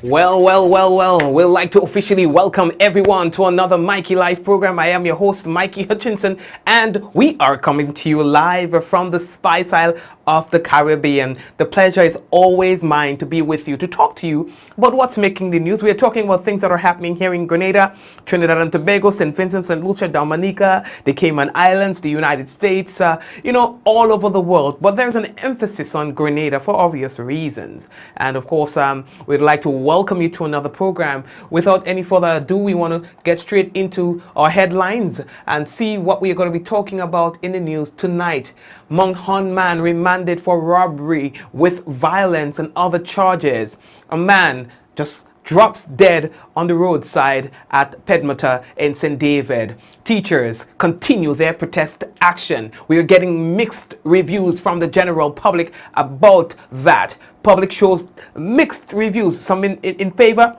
Well. We'd like to officially welcome everyone to another Mikey Live program. I am your host, Mikey Hutchinson, and we are coming to you live from the Spice Isle of the Caribbean. The pleasure is always mine to be with you, to talk to you about what's making the news. We are talking about things that are happening here in Grenada, Trinidad and Tobago, St. Vincent, St. Lucia, Dominica, the Cayman Islands, the United States, all over the world. But there's an emphasis on Grenada for obvious reasons. And of course, we'd like to welcome you to another program. Without any further ado, we want to get straight into our headlines and see what we are going to be talking about in the news tonight. Mount Horne man remanded for robbery with violence and other charges. A man just drops dead on the roadside at Pedmata in St. David. Teachers continue their protest action. We are getting mixed reviews from the general public about that. Public shows mixed reviews, some in favor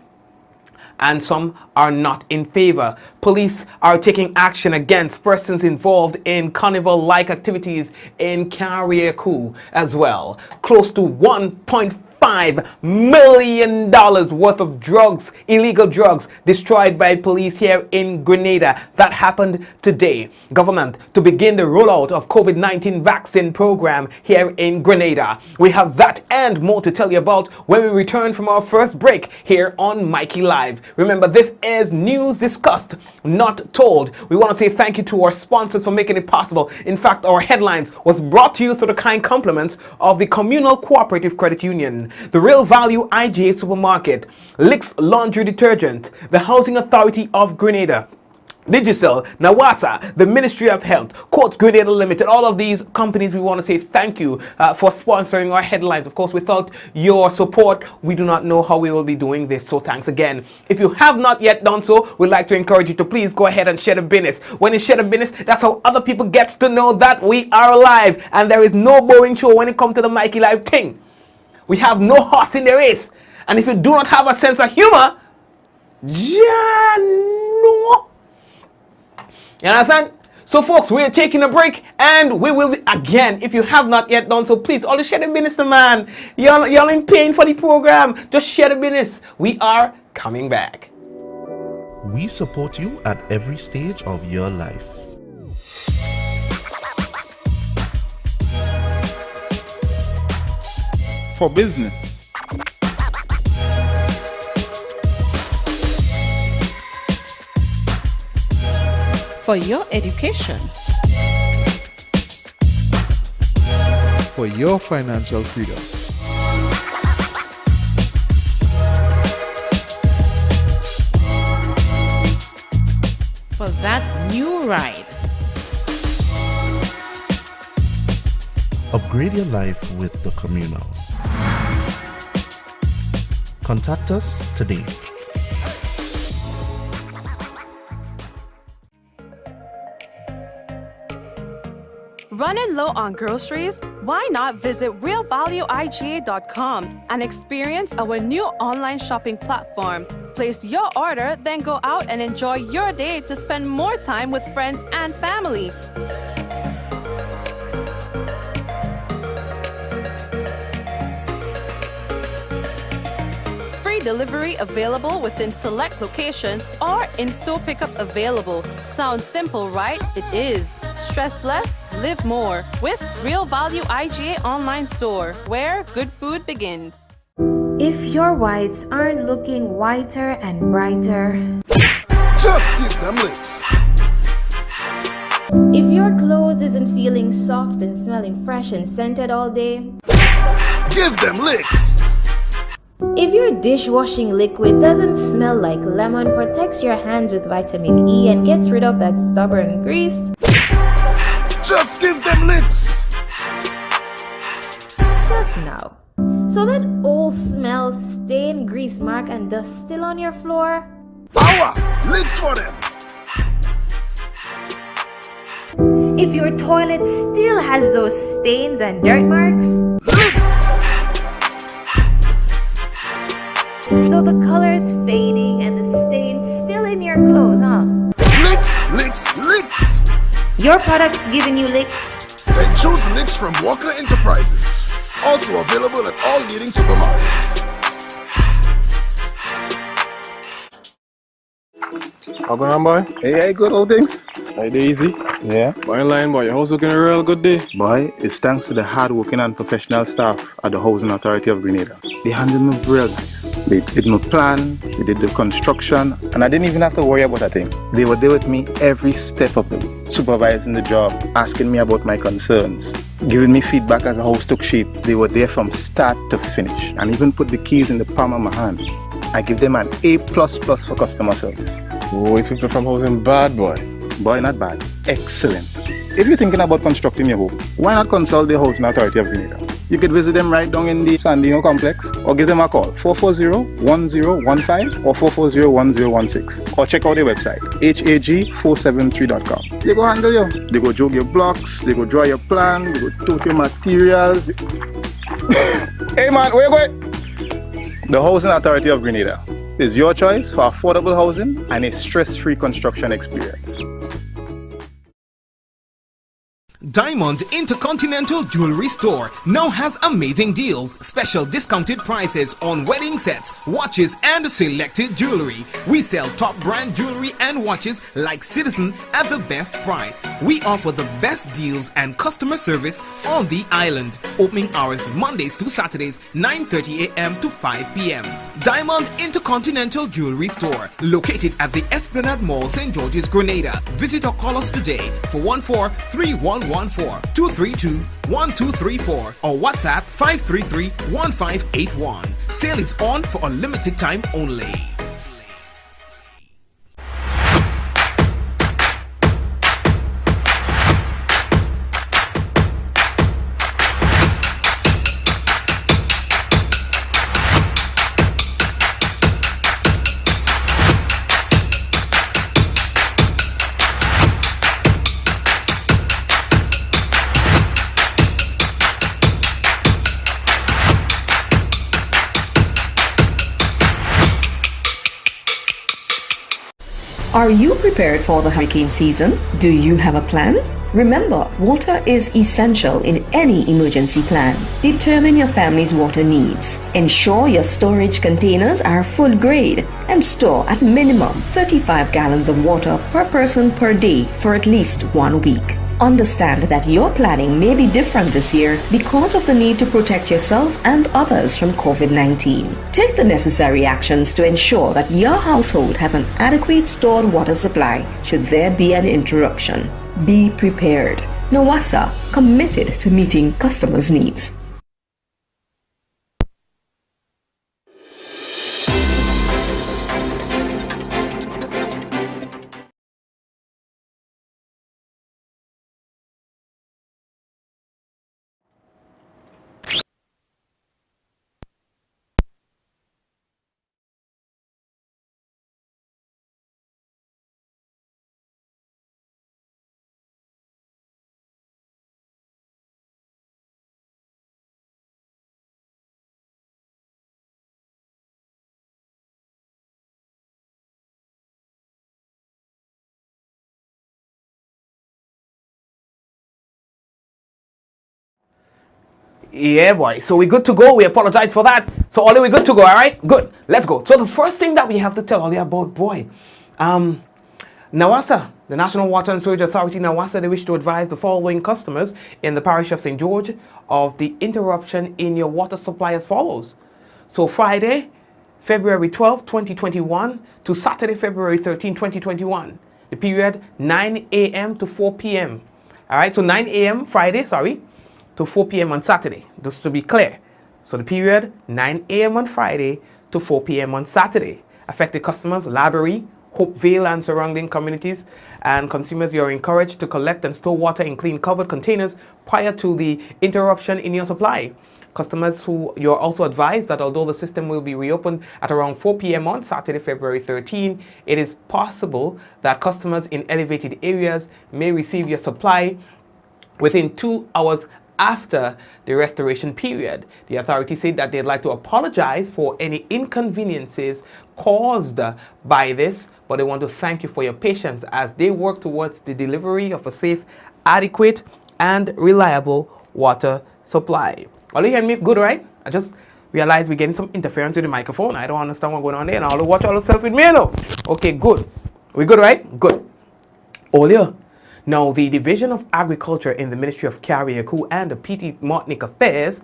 and some are not in favor. Police are taking action against persons involved in carnival-like activities in Carriacou as well. Close to $1.5 million worth of drugs, illegal drugs, destroyed by police here in Grenada. That happened today. Government to begin the rollout of COVID-19 vaccine program here in Grenada. We have that and more to tell you about when we return from our first break here on Mikey Live. Remember, this is news discussed, not told. We want to say thank you to our sponsors for making it possible. In fact, our headlines was brought to you through the kind compliments of the Communal Cooperative Credit Union, the Real Value IGA Supermarket, Licks Laundry Detergent, the Housing Authority of Grenada, Digicel, Nawasa, the Ministry of Health, Quartz Grenada Limited. All of these companies, we want to say thank you for sponsoring our headlines. Of course, without your support, we do not know how we will be doing this. So thanks again. If you have not yet done so, we'd like to encourage you to please go ahead and share the business. When you share the business, that's how other people get to know that we are alive. And there is no boring show when it comes to the Mikey Live thing. We have no horse in the race. And if you do not have a sense of humor, you understand? So folks, we're taking a break and we will be again. If you have not yet done so, please all share the business, man. Y'all in pain for the program. Just share the business. We are coming back. We support you at every stage of your life. For business, for your education, for your financial freedom, for that new ride. Upgrade your life with the Communal. Contact us today. Running low on groceries? Why not visit realvalueiga.com and experience our new online shopping platform? Place your order, then go out and enjoy your day to spend more time with friends and family. Free delivery available within select locations or in-store pickup available. Sounds simple, right? It is. Stress less, live more with Real Value IGA online store, where good food begins. If your whites aren't looking whiter and brighter, just give them licks. If your clothes isn't feeling soft and smelling fresh and scented all day, give them licks. If your dishwashing liquid doesn't smell like lemon, protects your hands with vitamin E, and gets rid of that stubborn grease, just give them licks. Just now. So that old smell, stain, grease mark, and dust still on your floor? Power! Licks for them. If your toilet still has those stains and dirt marks? Licks! So the color's fading and the stains still in your clothes, huh? Licks, licks, licks! Your product's giving you licks? Then choose Licks from Walker Enterprises. Also available at all leading supermarkets. How going on, boy? Hey, good old things. Hey, easy. Yeah. Boy, in line, boy. Your house looking a real good day. Boy, it's thanks to the hard-working and professional staff at the Housing Authority of Grenada. They handled me real nice. They did my plan, they did the construction, and I didn't even have to worry about a thing. They were there with me every step of the way, supervising the job, asking me about my concerns, giving me feedback as the house took shape. They were there from start to finish, and even put the keys in the palm of my hand. I give them an A++ for customer service. Oh, it's people from housing bad, boy. Boy, not bad. Excellent. If you're thinking about constructing your home, why not consult the Housing Authority of Grenada? You could visit them right down in the Sandino complex, or give them a call 440-1015 or 440-1016, or check out their website hag473.com. They go handle you. They go jog your blocks, they go draw your plan, they go tote your materials. Hey man, where you going? The Housing Authority of Grenada is your choice for affordable housing and a stress-free construction experience. Diamond Intercontinental Jewelry Store now has amazing deals, special discounted prices on wedding sets, watches and selected jewelry. We sell top brand jewelry and watches like Citizen at the best price. We offer the best deals and customer service on the island. Opening hours Mondays to Saturdays 9:30 a.m. to 5 p.m. Diamond Intercontinental Jewelry Store, located at the Esplanade Mall, St. George's, Grenada. Visit or call us today for 14-3114-232-1234 or WhatsApp 533-1581. Sale is on for a limited time only. Are you prepared for the hurricane season? Do you have a plan? Remember, water is essential in any emergency plan. Determine your family's water needs. Ensure your storage containers are food grade and store at minimum 35 gallons of water per person per day for at least 1 week. Understand that your planning may be different this year because of the need to protect yourself and others from COVID-19. Take the necessary actions to ensure that your household has an adequate stored water supply should there be an interruption. Be prepared. NAWASA, committed to meeting customers' needs. Yeah, boy. So we're good to go. We apologize for that. So, Ollie, we're good to go. All right? Good. Let's go. So the first thing that we have to tell Ollie about, boy, NAWASA, the National Water and Sewage Authority, NAWASA, they wish to advise the following customers in the parish of St. George of the interruption in your water supply as follows. So Friday, February 12, 2021 to Saturday, February 13, 2021. The period 9 a.m. to 4 p.m. All right? So 9 a.m. Friday, to 4 p.m. on Saturday, just to be clear. So the period 9 a.m. on Friday to 4 p.m. on Saturday. Affected customers, Robbery, Hopevale and surrounding communities, and consumers, you are encouraged to collect and store water in clean covered containers prior to the interruption in your supply. Customers, who you are also advised that although the system will be reopened at around 4 p.m. on Saturday, February 13, it is possible that customers in elevated areas may receive your supply within 2 hours after the restoration period. The authority said that they'd like to apologize for any inconveniences caused by this, but they want to thank you for your patience as they work towards the delivery of a safe, adequate, and reliable water supply. Are you hearing me good, right? I just realized we're getting some interference with the microphone. I don't understand what's going on there. Now, watch all yourself with me, no? Okay, good. We good, right? Good. Earlier. Now, the Division of Agriculture in the Ministry of Carriacou and the Petit Martinique Affairs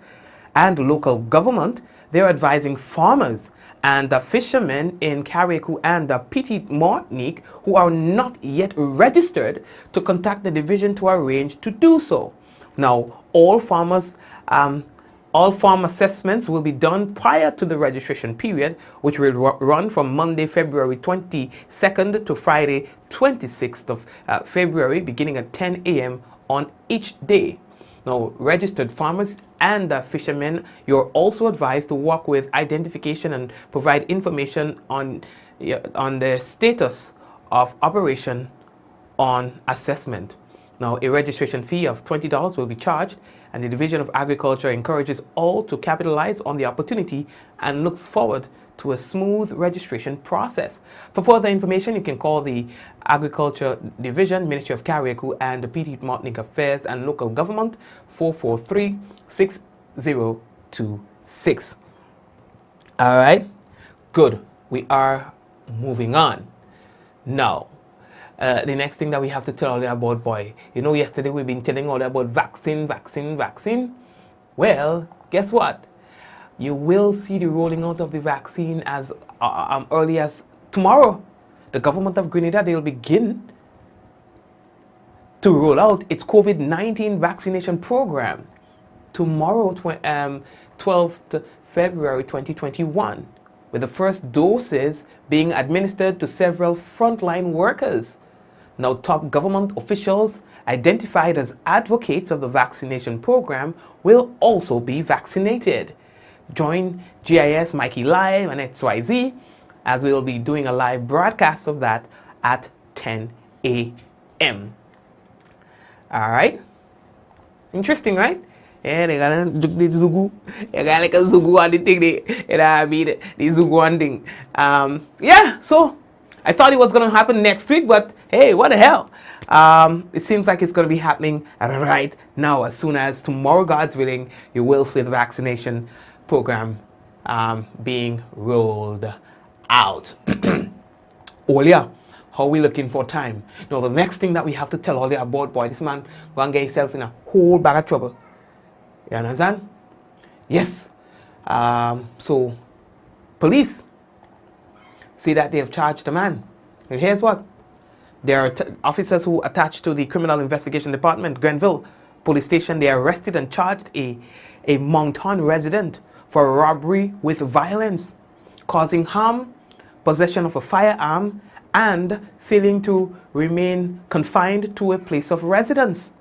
and local government, they're advising farmers and the fishermen in Carriacou and the Petit Martinique who are not yet registered to contact the division to arrange to do so. Now, all farm assessments will be done prior to the registration period, which will run from Monday, February 22nd to Friday, 26th of February, beginning at 10 a.m. on each day. Now, registered farmers and fishermen, you're also advised to work with identification and provide information on the status of operation on assessment. Now, a registration fee of $20 will be charged, and the Division of Agriculture encourages all to capitalize on the opportunity and looks forward to a smooth registration process. For further information, you can call the Agriculture Division, Ministry of Carriacou and the Petit Martinique Affairs and Local Government, 443-6026. All right, good. We are moving on. Now, the next thing that we have to tell all you about, boy, you know, yesterday we've been telling all you about vaccine. Well, guess what? You will see the rolling out of the vaccine as early as tomorrow. The government of Grenada, they will begin to roll out its COVID-19 vaccination program tomorrow, 12th February 2021, with the first doses being administered to several frontline workers. Now, top government officials identified as advocates of the vaccination program will also be vaccinated. Join GIS Mikey Live and XYZ as we will be doing a live broadcast of that at 10 a.m. All right. Interesting, right? Yeah, they got the Zugu. They got like a Zugu on the thing. The Zugu on thing. Yeah, so I thought it was going to happen next week, but hey, what the hell? It seems like it's going to be happening right now. As soon as tomorrow, God's willing, you will see the vaccination program being rolled out. Olia, how are we looking for time? Now, the next thing that we have to tell Olia about, boy, this man going to get himself in a whole bag of trouble. You understand? Yes. So, police see that they have charged a man. And here's what. There are officers who attached to the Criminal Investigation Department, Grenville Police Station. They arrested and charged a Moncton resident for robbery with violence, causing harm, possession of a firearm, and failing to remain confined to a place of residence.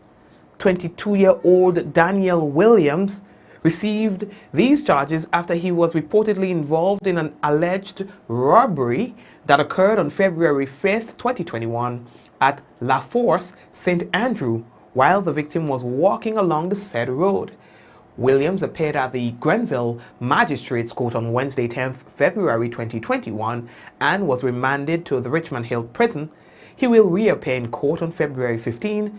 22-year-old Daniel Williams received these charges after he was reportedly involved in an alleged robbery that occurred on February 5th, 2021 at La Force, St. Andrew, while the victim was walking along the said road. Williams appeared at the Grenville Magistrates Court on Wednesday, 10th February 2021 and was remanded to the Richmond Hill Prison. He will reappear in court on February 15,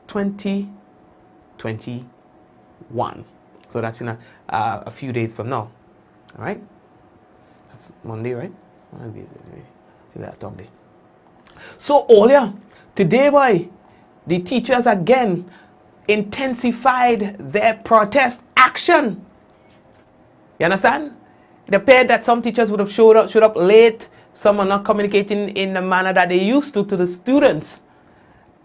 2021. So that's in a few days from now. All right? That's Monday, right? So, earlier, today, boy, the teachers again intensified their protest action. You understand? It appeared that some teachers would have showed up late. Some are not communicating in the manner that they used to the students.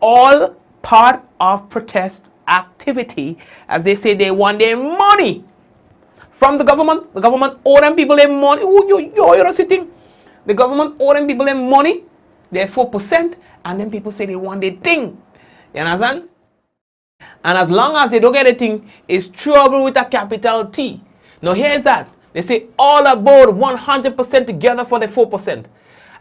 All part of protest activity, as they say they want their money from the government. The government owe them people their money. You're not sitting. The government owe them people their money, their 4%, and then people say they want their thing. You understand? And as long as they don't get a thing, it's trouble with a capital T. Now here's that. They say all aboard 100% together for the 4%.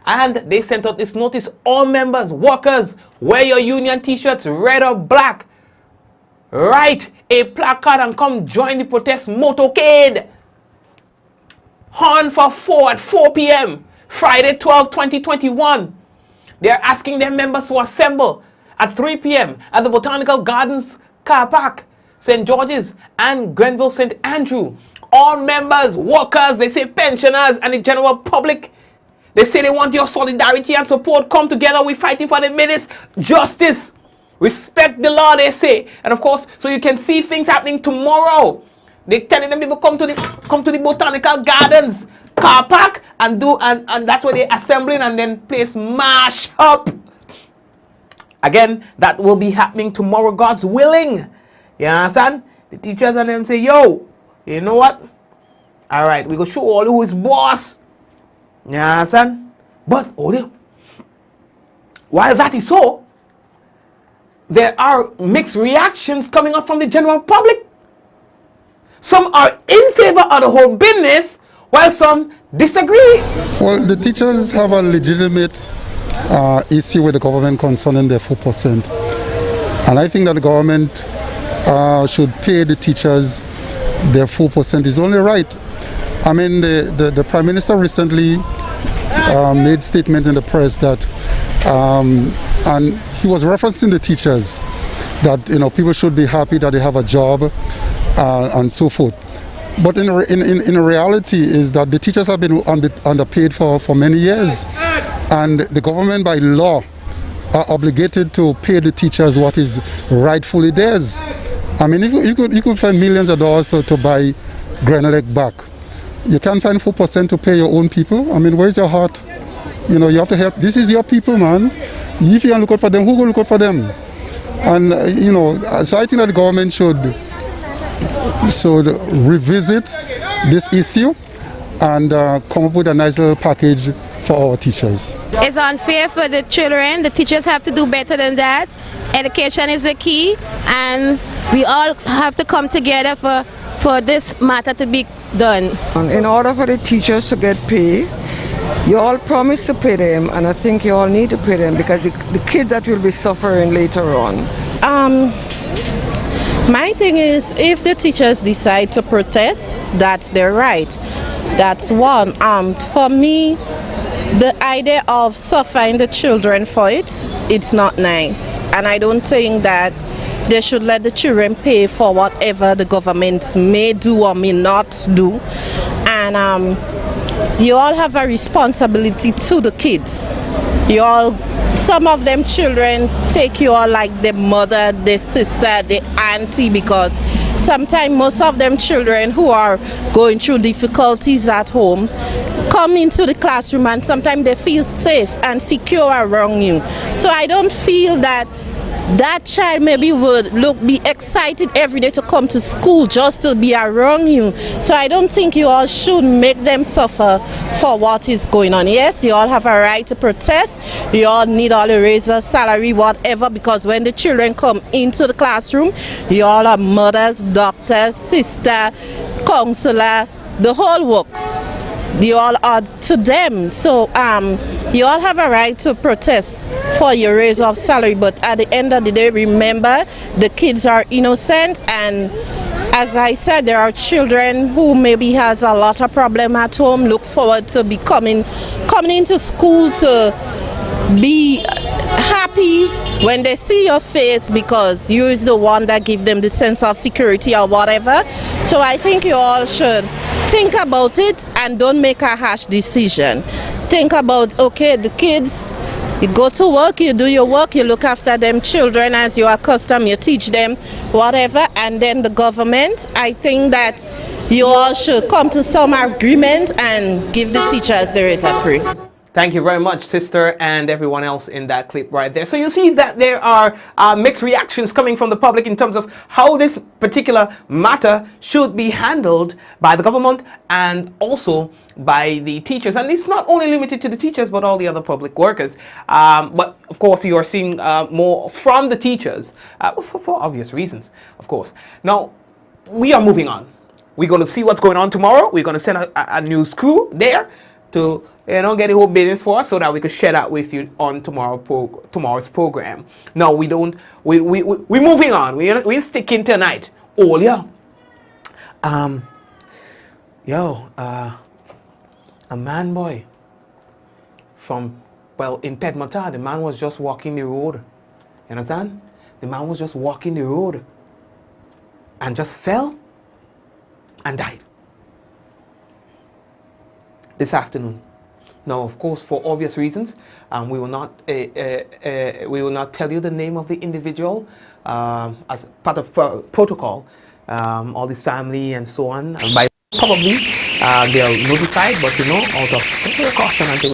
And they sent out this notice, all members, workers, wear your union t-shirts, red or black. Write a placard and come join the protest motorcade. Horne for 4 at 4 p.m. Friday 2021. They're asking their members to assemble at 3 p.m. at the Botanical Gardens car park, St. George's and Grenville St. Andrew. All members, workers, they say pensioners and the general public, They say they want your solidarity and support. Come together. We're fighting for the minutes. Justice. Respect the law, they say. And of course, so you can see things happening tomorrow. They're telling them people come to the botanical gardens, car park, and that's where they're assembling and then place mash up. Again, that will be happening tomorrow, God's willing. You understand? The teachers and them say, yo, you know what? All right, we go show all who is boss. You understand? But, while that is so, there are mixed reactions coming up from the general public. Some are in favor of the whole business, while some disagree. Well, the teachers have a legitimate issue with the government concerning their 4%. And I think that the government should pay the teachers their 4% is only right. I mean, the Prime Minister recently made statements in the press that, and he was referencing the teachers, that, you know, people should be happy that they have a job and so forth. But in reality is that the teachers have been underpaid for many years, and the government by law are obligated to pay the teachers what is rightfully theirs. I mean, you could find millions of dollars to buy Grenadic back. You can't find 4% to pay your own people. I mean, where's your heart? You know, you have to help. This is your people, man. If you look out for them, who will look out for them? And you know, so I think that the government should revisit this issue and come up with a nice little package for our teachers. It's unfair for the children. The teachers have to do better than that. Education is the key, and we all have to come together for this matter to be done. In order for the teachers to get pay, you all promise to pay them, and I think you all need to pay them because the kids that will be suffering later on. My thing is, if the teachers decide to protest, that's their right. That's one. For me, the idea of suffering the children for it's not nice. And I don't think that they should let the children pay for whatever the government may do or may not do. And you all have a responsibility to the kids. Some of them children take you all like the mother, the sister, the auntie, because sometimes most of them children who are going through difficulties at home come into the classroom and sometimes they feel safe and secure around you. So I don't feel that child maybe would be excited every day to come to school just to be around you. So I don't think you all should make them suffer for what is going on. Yes, you all have a right to protest. You all need all the raises, salary, whatever, because when the children come into the classroom, you all are mothers, doctors, sister, counselor, the whole works. You all are to them. So you all have a right to protest for your raise of salary, but at the end of the day, remember, the kids are innocent, and as I said, there are children who maybe has a lot of problem at home, look forward to be coming into school to be happy when they see your face because you is the one that give them the sense of security or whatever. So I think you all should think about it and don't make a harsh decision. Think about, okay, the kids, you go to work, you do your work, you look after them children as you are accustomed, you teach them whatever, and then the government, I think that you all should come to some agreement and give the teachers the raise of pay. Thank you very much, sister, and everyone else in that clip right there. So you see that there are mixed reactions coming from the public in terms of how this particular matter should be handled by the government and also by the teachers. And it's not only limited to the teachers, but all the other public workers. But of course, you are seeing more from the teachers for obvious reasons, of course. Now, we are moving on. We're going to see what's going on tomorrow. We're going to send a news crew there to get the whole business for us so that we could share that with you on tomorrow's program. No, we're moving on. We're sticking tonight. Oh, yeah. A man boy in Pedmata, the man was just walking the road. You understand? The man was just walking the road and just fell and died. This afternoon. Now, of course, for obvious reasons, we will not tell you the name of the individual as part of protocol. All this family and so on. And by probably they are notified, but out of precaution until.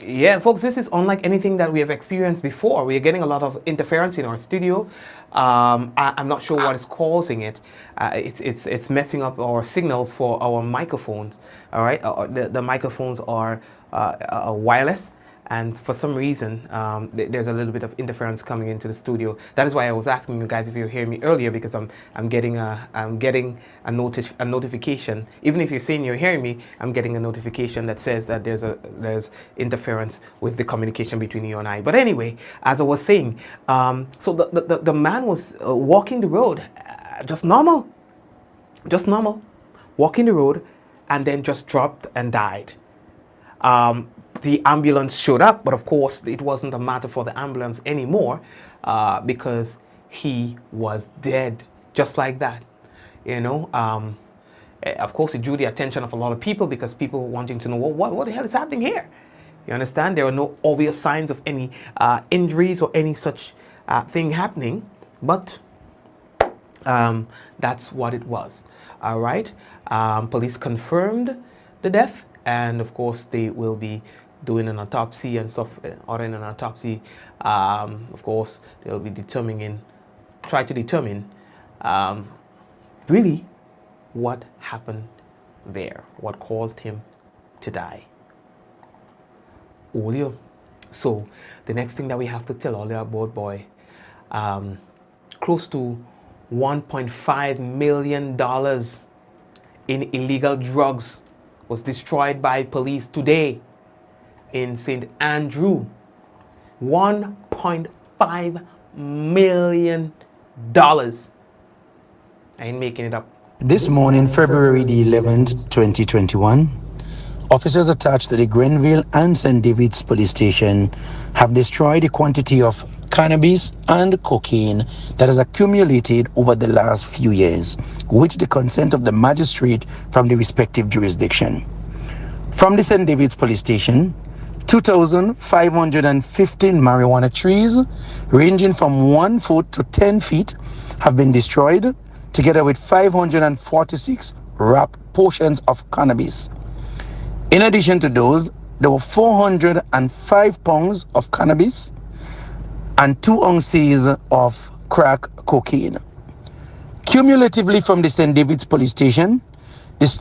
Yeah, folks, this is unlike anything that we have experienced before. We are getting a lot of interference in our studio. I'm not sure what is causing it. It's messing up our signals for our microphones. All right, the microphones are wireless, and for some reason, there's a little bit of interference coming into the studio. That is why I was asking you guys if you hear me earlier, because I'm getting a notification. Even if you're saying you're hearing me, I'm getting a notification that says that there's interference with the communication between you and I. But anyway, as I was saying, so the man was walking the road, just normal, walking the road, and then just dropped and died. The ambulance showed up, but of course it wasn't a matter for the ambulance anymore, because he was dead, just like that. Of course it drew the attention of a lot of people, because people were wanting to know, well, what the hell is happening here? You understand? There are no obvious signs of any injuries or any such thing happening, but that's what it was. All right. Police confirmed the death, and of course they will be doing an autopsy and stuff. Ordering an autopsy. Of course they will be try to determine really what happened there, what caused him to die. Olio. So the next thing that we have to tell Olio about, boy, close to $1.5 million in illegal drugs was destroyed by police today in St. Andrew. $1.5 million. I ain't making it up. This morning, February the 11th, 2021, officers attached to the Grenville and St. David's police station have destroyed a quantity of cannabis and cocaine that has accumulated over the last few years, with the consent of the magistrate from the respective jurisdiction. From the St. David's police station, 2,515 marijuana trees ranging from 1 foot to 10 feet have been destroyed, together with 546 wrapped portions of cannabis. In addition to those, there were 405 pounds of cannabis and 2 ounces of crack cocaine. Cumulatively from the St. David's police station, this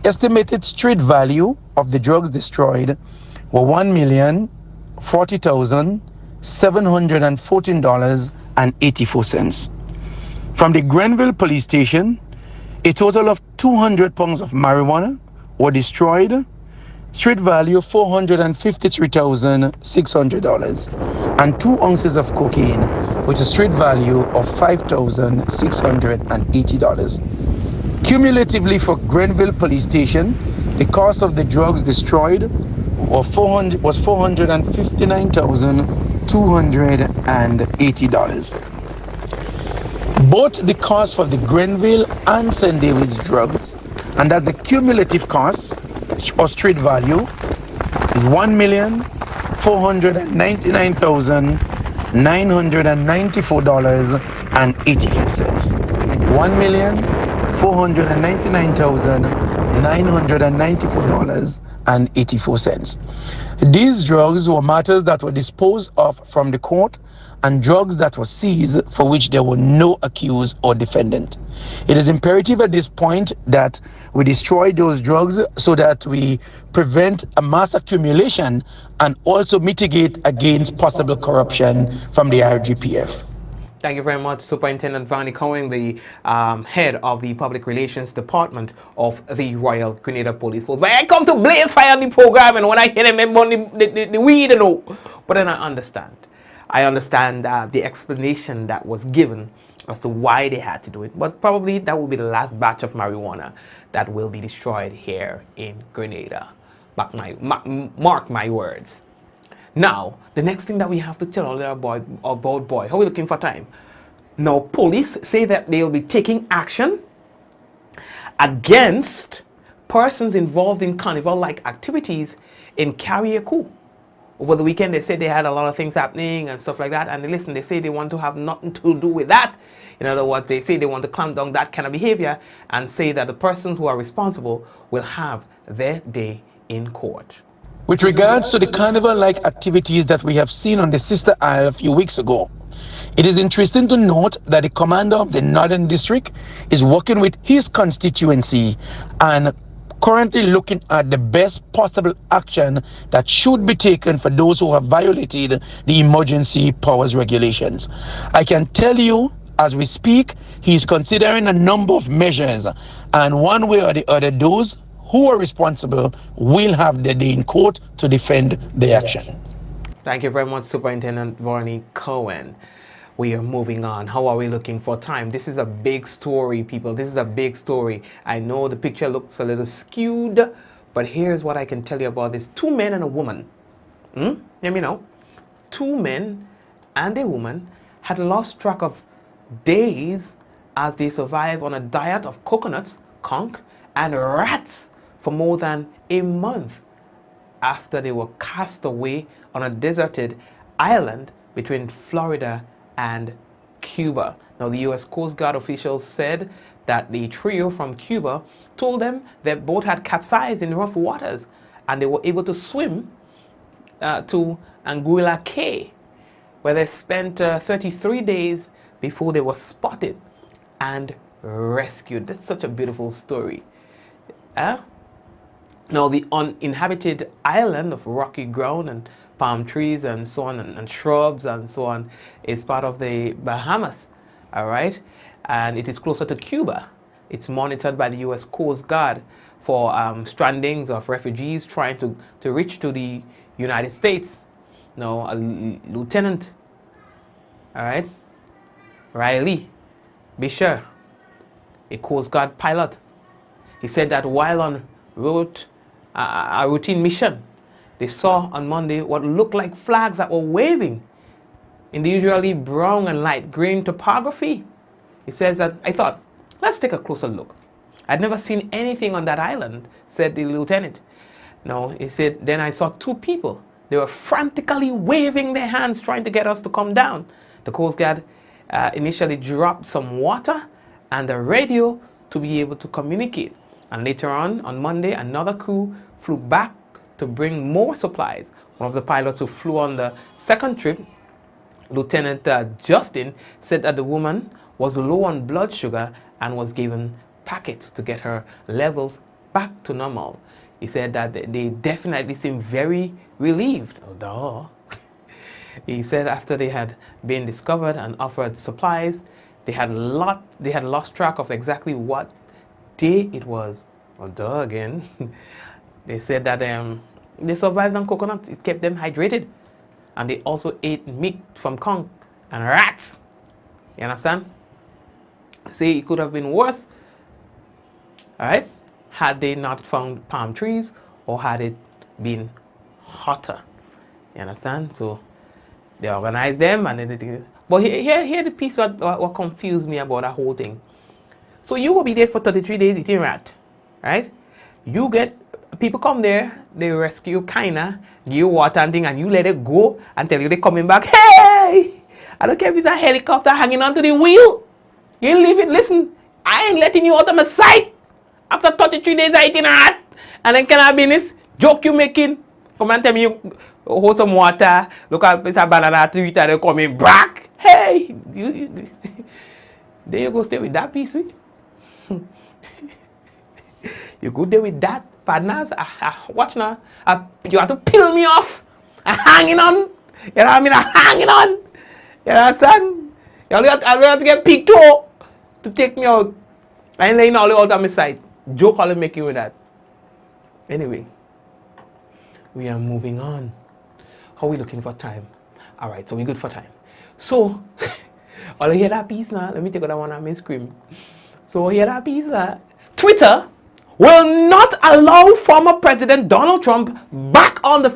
estimated street value of the drugs destroyed were $1,040,714.84. From the Grenville police station, a total of 200 pounds of marijuana were destroyed, street value $453,600, and 2 ounces of cocaine, with a street value of $5,680. Cumulatively for Grenville police station, the cost of the drugs destroyed was $459,280. Both the cost for the Grenville and St. David's drugs, and that's the cumulative cost or street value, is $1,499,994 $1,499,994.84. These drugs were matters that were disposed of from the court and drugs that were seized for which there were no accused or defendant. It is imperative at this point that we destroy those drugs so that we prevent a mass accumulation and also mitigate against possible corruption from the IRGPF. Thank you very much, Superintendent Varney Cohen, the head of the Public Relations Department of the Royal Grenada Police Force. But I come to blaze fire on the program, and when I hear them, the weed, you know. But then I understand. I understand the explanation that was given as to why they had to do it. But probably that will be the last batch of marijuana that will be destroyed here in Grenada. Mark my words. Now, the next thing that we have to tell about boy, how are we looking for time? Now, police say that they will be taking action against persons involved in carnival-like activities in Carriacou. Over the weekend, they said they had a lot of things happening and stuff like that. And listen, they say they want to have nothing to do with that. In other words, they say they want to clamp down that kind of behavior and say that the persons who are responsible will have their day in court. With regards to the carnival-like activities that we have seen on the Sister Isle a few weeks ago, it is interesting to note that the commander of the Northern District is working with his constituency and currently looking at the best possible action that should be taken for those who have violated the emergency powers regulations. I can tell you, as we speak, he is considering a number of measures, and one way or the other, those who are responsible will have their day in court to defend the action. Thank you very much, Superintendent Varney Cohen. We are moving on. How are we looking for time? This is a big story, people. This is a big story. I know the picture looks a little skewed, but here's what I can tell you about this. 2 men and a woman. Hear me now. 2 men and a woman had lost track of days as they survived on a diet of coconuts, conch, and rats for more than a month after they were cast away on a deserted island between Florida and Cuba. Now, the U.S. Coast Guard officials said that the trio from Cuba told them their boat had capsized in rough waters and they were able to swim to Anguilla Cay, where they spent 33 days before they were spotted and rescued. That's such a beautiful story. Now, the uninhabited island of rocky ground and palm trees and so on, and shrubs and so on, is part of the Bahamas, all right? And it is closer to Cuba. It's monitored by the U.S. Coast Guard for strandings of refugees trying to reach to the United States. Now, a lieutenant, all right, Riley Bisher, a Coast Guard pilot, he said that while on a routine mission, they saw on Monday what looked like flags that were waving in the usually brown and light green topography. He says that, I thought, let's take a closer look. I'd never seen anything on that island, said the lieutenant. No, he said, then I saw 2 people. They were frantically waving their hands trying to get us to come down. The Coast Guard initially dropped some water and a radio to be able to communicate. And later on Monday, another crew flew back to bring more supplies. One of the pilots who flew on the second trip, Lieutenant Justin, said that the woman was low on blood sugar and was given packets to get her levels back to normal. He said that they definitely seemed very relieved. Oh, duh. He said after they had been discovered and offered supplies, they had lost track of exactly what day it was. Oh, duh again. They said that they survived on coconuts. It kept them hydrated. And they also ate meat from conch and rats. You understand? See, it could have been worse, all right, had they not found palm trees or had it been hotter. You understand? So they organized them and everything. But here the piece what confused me about that whole thing. So you will be there for 33 days eating rat, right? You get, people come there, they rescue you, kinda, give you water and thing, and you let it go until you're coming back, hey! I don't care if it's a helicopter hanging onto the wheel. You ain't leave it. Listen, I ain't letting you out of my sight. After 33 days, I eating hard. And then can I be this joke you making? Come and tell me you hold some water. Look at this banana tree and they come in back. Hey, there you go, stay with that piece. You go there with that, partners. Watch now. You have to peel me off. I'm hanging on. You know what I mean? I'm hanging on. You understand? You have to get picked up to take me out. I ain't laying all out on my side. Joke all make you with that. Anyway, we are moving on. How are we looking for time? All right, so we're good for time. So, all you hear that piece now? Let me take that one on my screen. So, hear that piece now? Twitter will not allow former President Donald Trump back on the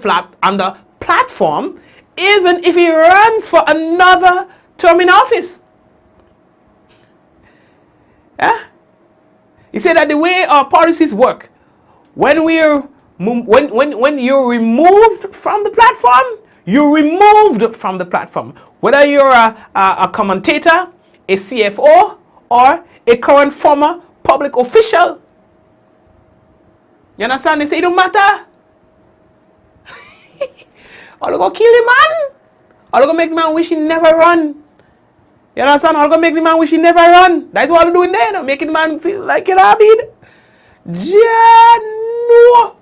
platform, even if he runs for another term in office. Yeah? He said that the way our policies work, when you're removed from the platform, you're removed from the platform. Whether you're a commentator, a CFO, or a current former public official. You understand? They say it don't matter. Or they go kill the man. Or they go make the man wish he never run. You understand? Or they go make the man wish he never run. That's what they're doing there. They're making the man feel like it happened. No.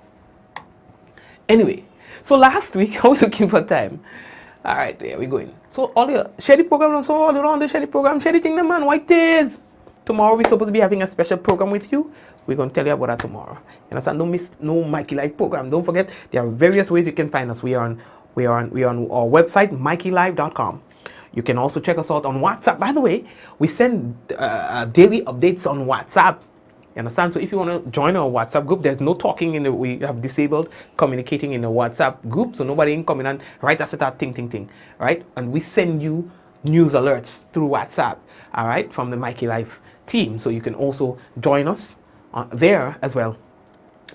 Anyway, so last week I was looking for time. All right, there we going. So all your share the program, so all around the share the program, share the thing, man. Why it is? Tomorrow we're supposed to be having a special program with you. We're going to tell you about that tomorrow. You understand? Don't miss no Mikey Live program. Don't forget, there are various ways you can find us. We are on our website, mikeylive.com. You can also check us out on WhatsApp. By the way, we send daily updates on WhatsApp. You understand? So if you want to join our WhatsApp group, there's no talking we have disabled communicating in the WhatsApp group, so nobody can come in and write us that thing, right? And we send you news alerts through WhatsApp, all right, from the Mikey Live team. So you can also join us there as well,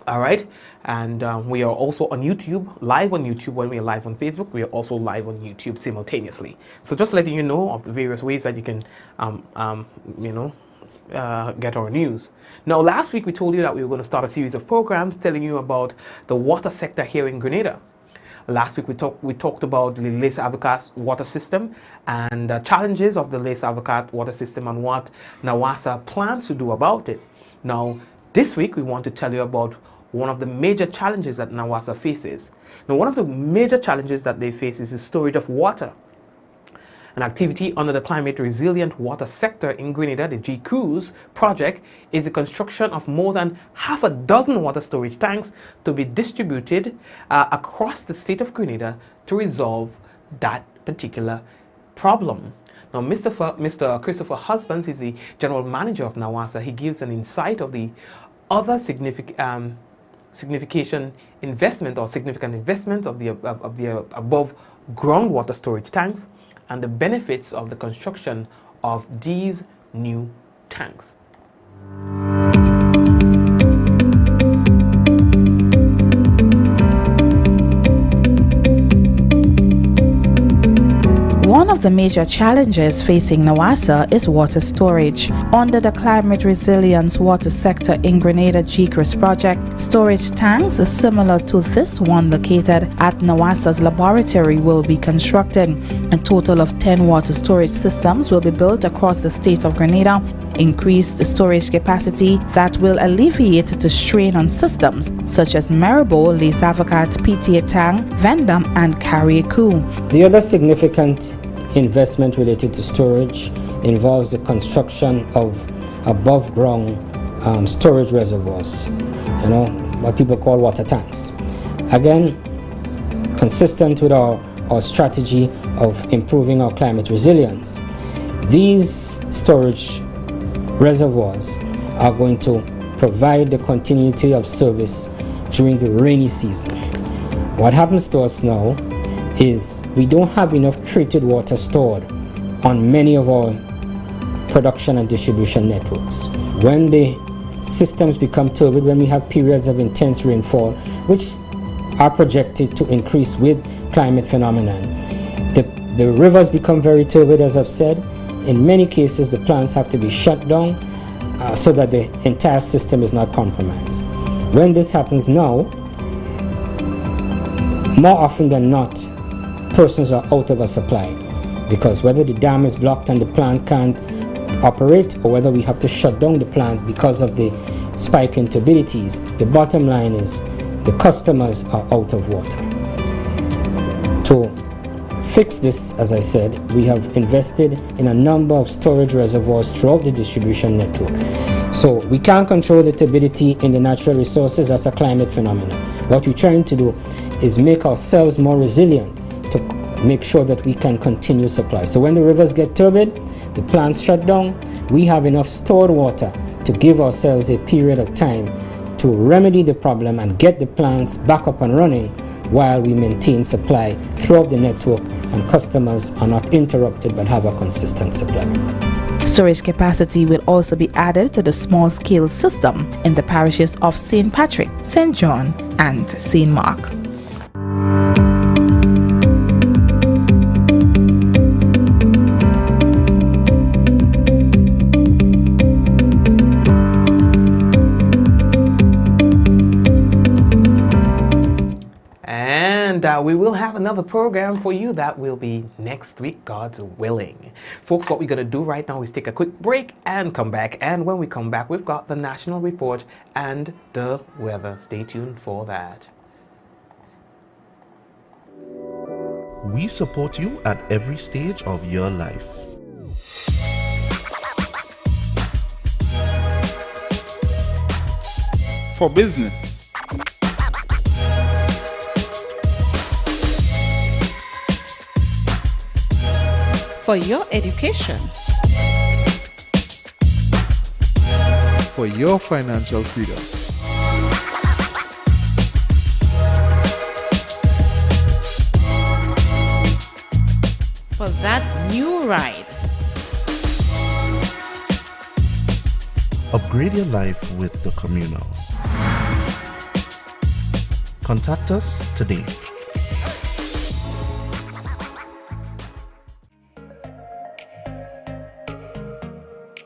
all right? And we are also on YouTube, live on YouTube. When we are live on Facebook, we are also live on YouTube simultaneously. So just letting you know of the various ways that you can, get our news. Now, last week we told you that we were going to start a series of programs telling you about the water sector here in Grenada. Last week we talked about the Les Avocats water system and the challenges of the Les Avocats water system and what NAWASA plans to do about it. Now, this week we want to tell you about one of the major challenges that NAWASA faces. Now, one of the major challenges that they face is the storage of water. An activity under the Climate Resilient Water Sector in Grenada, the GCRUISE project, is the construction of more than half a dozen water storage tanks to be distributed across the state of Grenada to resolve that particular problem. Now, Mr. Christopher Husbands is the general manager of NAWASA. He gives an insight of the other significant investment of the above groundwater storage tanks and the benefits of the construction of these new tanks. One of the major challenges facing NAWASA is water storage. Under the Climate Resilience Water Sector in Grenada GCRUISE project, storage tanks similar to this one located at NAWASA's laboratory will be constructed. A total of 10 water storage systems will be built across the state of Grenada, increase the storage capacity that will alleviate the strain on systems such as Maribor, Les Avocats, PTA Tang, Vendam and Carriacou. The other significant investment related to storage involves the construction of above ground storage reservoirs, what people call water tanks. Again, consistent with our strategy of improving our climate resilience, these storage reservoirs are going to provide the continuity of service during the rainy season. What happens to us now is we don't have enough treated water stored on many of our production and distribution networks. When the systems become turbid, when we have periods of intense rainfall, which are projected to increase with climate phenomenon, the The rivers become very turbid, as I've said. In many cases, the plants have to be shut down so that the entire system is not compromised. When this happens now, more often than not, persons are out of a supply, because whether the dam is blocked and the plant can't operate, or whether we have to shut down the plant because of the spike in turbidities, the bottom line is the customers are out of water. To fix this, as I said, we have invested in a number of storage reservoirs throughout the distribution network. So we can't control the turbidity in the natural resources as a climate phenomenon. What we're trying to do is make ourselves more resilient to make sure that we can continue supply. So when the rivers get turbid, the plants shut down, we have enough stored water to give ourselves a period of time to remedy the problem and get the plants back up and running while we maintain supply throughout the network and customers are not interrupted but have a consistent supply. Storage capacity will also be added to the small-scale system in the parishes of St. Patrick, St. John, and St. Mark. We will have another program for you that will be next week, God's willing. Folks, what we're going to do right now is take a quick break and come back. And when we come back, we've got the national report and the weather. Stay tuned for that. We support you at every stage of your life. For business. For your education. For your financial freedom. For that new ride. Upgrade your life with the Communal. Contact us today.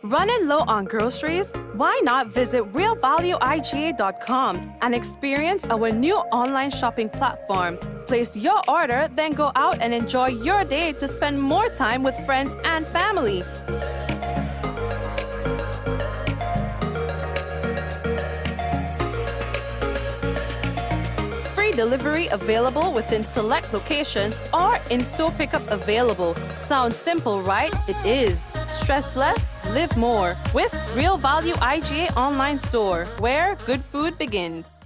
Running low on groceries? Why not visit realvalueiga.com and experience our new online shopping platform? Place your order, then go out and enjoy your day to spend more time with friends and family. Free delivery available within select locations or in-store pickup available. Sounds simple, right? It is. Stress less, live more with Real Value IGA online store, where good food begins.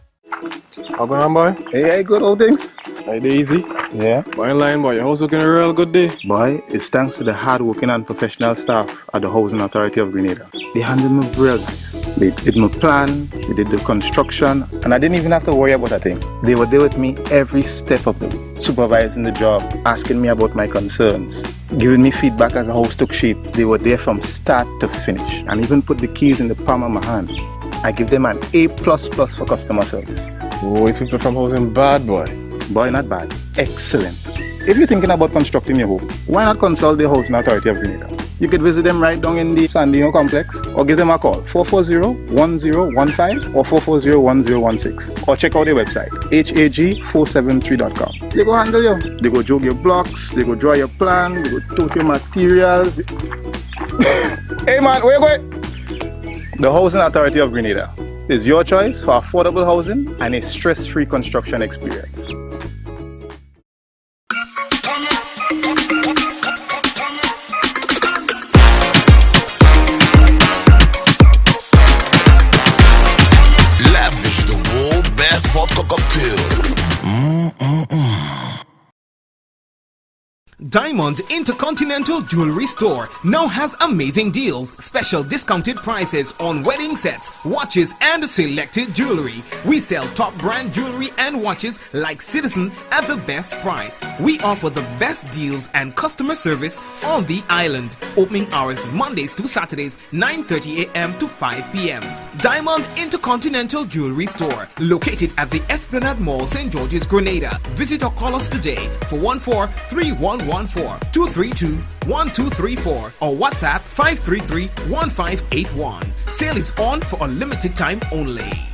How going on, boy? Hey, good old things. Hey, easy. Yeah. Boy, in line, boy. Your house looking a real good day. Boy, it's thanks to the hard-working and professional staff at the Housing Authority of Grenada. They handled me real nice. They did my plan, they did the construction, and I didn't even have to worry about a thing. They were there with me every step of the way, supervising the job, asking me about my concerns, giving me feedback as the house took shape. They were there from start to finish, and even put the keys in the palm of my hand. I give them an A++ for customer service. Oh, it's people from housing bad, boy. Boy, not bad. Excellent. If you're thinking about constructing your home, why not consult the Housing Authority of Grenada? You could visit them right down in the Sandino complex, or give them a call, 440-1015 or 440-1016, or check out their website, hag473.com. They go handle you. They go jog your blocks, they go draw your plan, they go tote your materials. Hey man, where you going? The Housing Authority of Grenada is your choice for affordable housing and a stress-free construction experience. Diamond Intercontinental Jewelry Store now has amazing deals, special discounted prices on wedding sets, watches and selected jewelry. We sell top brand jewelry and watches like Citizen at the best price. We offer the best deals and customer service on the island. Opening hours Mondays to Saturdays 9:30 a.m. to 5 p.m. Diamond Intercontinental Jewelry Store, located at the Esplanade Mall, St. George's, Grenada. Visit or call us today for 14-311 014-232-1234 or WhatsApp 533-1581. Sale is on for a limited time only.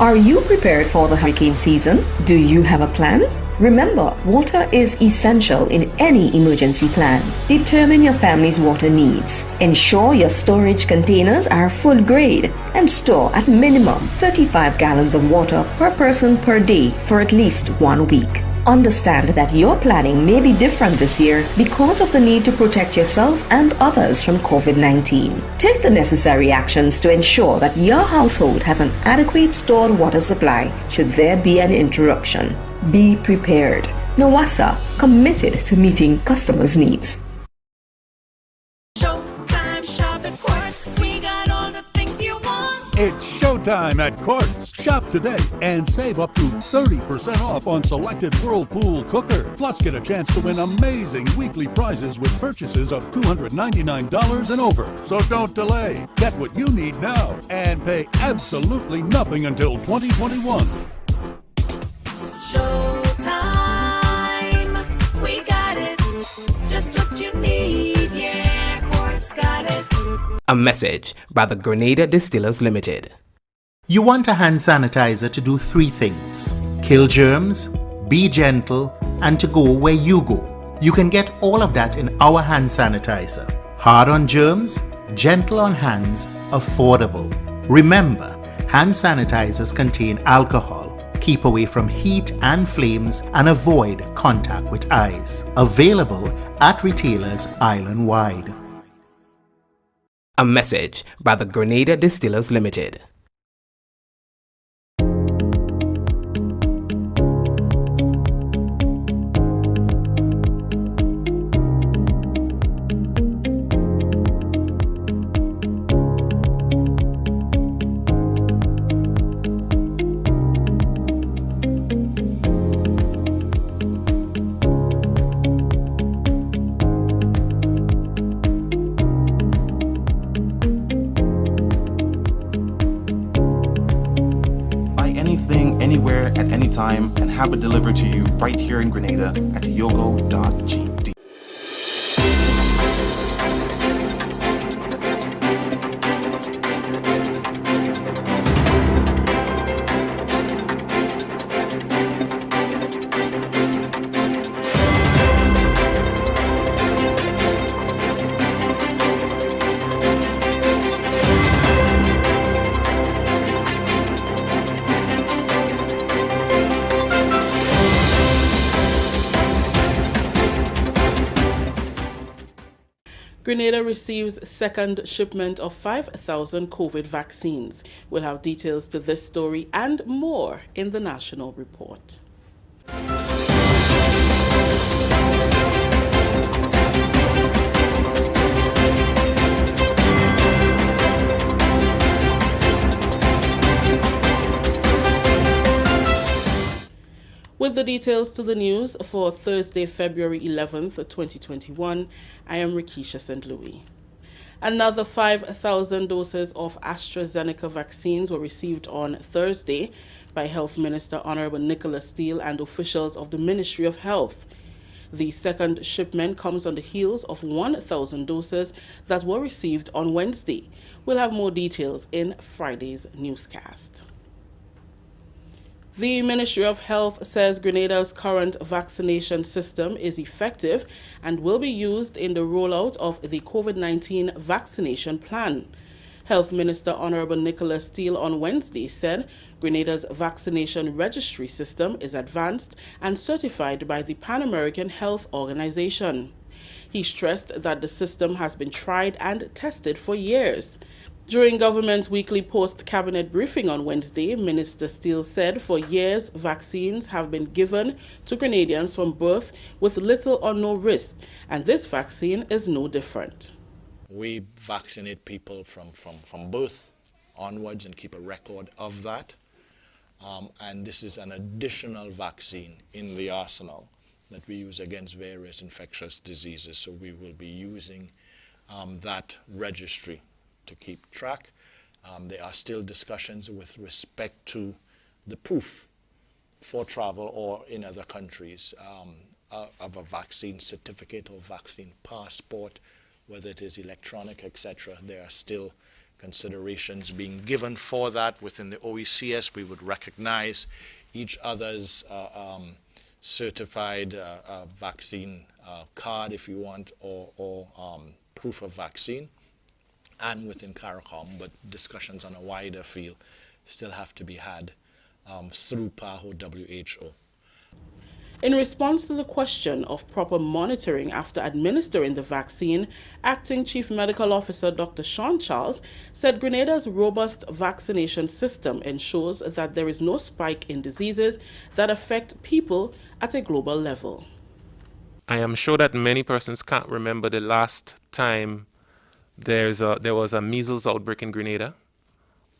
Are you prepared for the hurricane season? Do you have a plan? Remember, water is essential in any emergency plan. Determine your family's water needs. Ensure your storage containers are food grade and store at minimum 35 gallons of water per person per day for at least 1 week. Understand that your planning may be different this year because of the need to protect yourself and others from COVID-19. Take the necessary actions to ensure that your household has an adequate stored water supply should there be an interruption. Be prepared. NAWASA, committed to meeting customers' needs. It's showtime at Quartz. Shop today and save up to 30% off on selected Whirlpool cooker. Plus, get a chance to win amazing weekly prizes with purchases of $299 and over. So don't delay. Get what you need now and pay absolutely nothing until 2021. Showtime. We got it. Just what you need. Yeah, Quartz got it. A message by the Grenada Distillers Limited. You want a hand sanitizer to do 3 things: kill germs, be gentle, and to go where you go. You can get all of that in our hand sanitizer. Hard on germs, gentle on hands, affordable. Remember, hand sanitizers contain alcohol. Keep away from heat and flames and avoid contact with eyes. Available at retailers island-wide. A message by the Grenada Distillers Limited. Anywhere at any time and have it delivered to you right here in Grenada at yogo.gd. Grenada receives second shipment of 5,000 COVID vaccines. We'll have details to this story and more in the National Report. With the details to the news for Thursday, February 11th, 2021, I am Rikisha St. Louis. Another 5,000 doses of AstraZeneca vaccines were received on Thursday by Health Minister Honorable Nicholas Steele and officials of the Ministry of Health. The second shipment comes on the heels of 1,000 doses that were received on Wednesday. We'll have more details in Friday's newscast. The Ministry of Health says Grenada's current vaccination system is effective and will be used in the rollout of the COVID-19 vaccination plan. Health Minister Honorable Nicholas Steele on Wednesday said Grenada's vaccination registry system is advanced and certified by the Pan American Health Organization. He stressed that the system has been tried and tested for years. During government's weekly post-cabinet briefing on Wednesday, Minister Steele said for years vaccines have been given to Grenadians from birth with little or no risk, and this vaccine is no different. We vaccinate people from birth onwards and keep a record of that. And this is an additional vaccine in the arsenal that we use against various infectious diseases. So we will be using that registry to keep track. There are still discussions with respect to the proof for travel or in other countries of a vaccine certificate or vaccine passport, whether it is electronic, etc. There are still considerations being given for that. Within the OECS, we would recognize each other's certified vaccine card, if you want, or proof of vaccine. And within Carriacou, but discussions on a wider field still have to be had through PAHO WHO. In response to the question of proper monitoring after administering the vaccine, Acting Chief Medical Officer Dr. Sean Charles said Grenada's robust vaccination system ensures that there is no spike in diseases that affect people at a global level. I am sure that many persons can't remember the last time there was a measles outbreak in Grenada,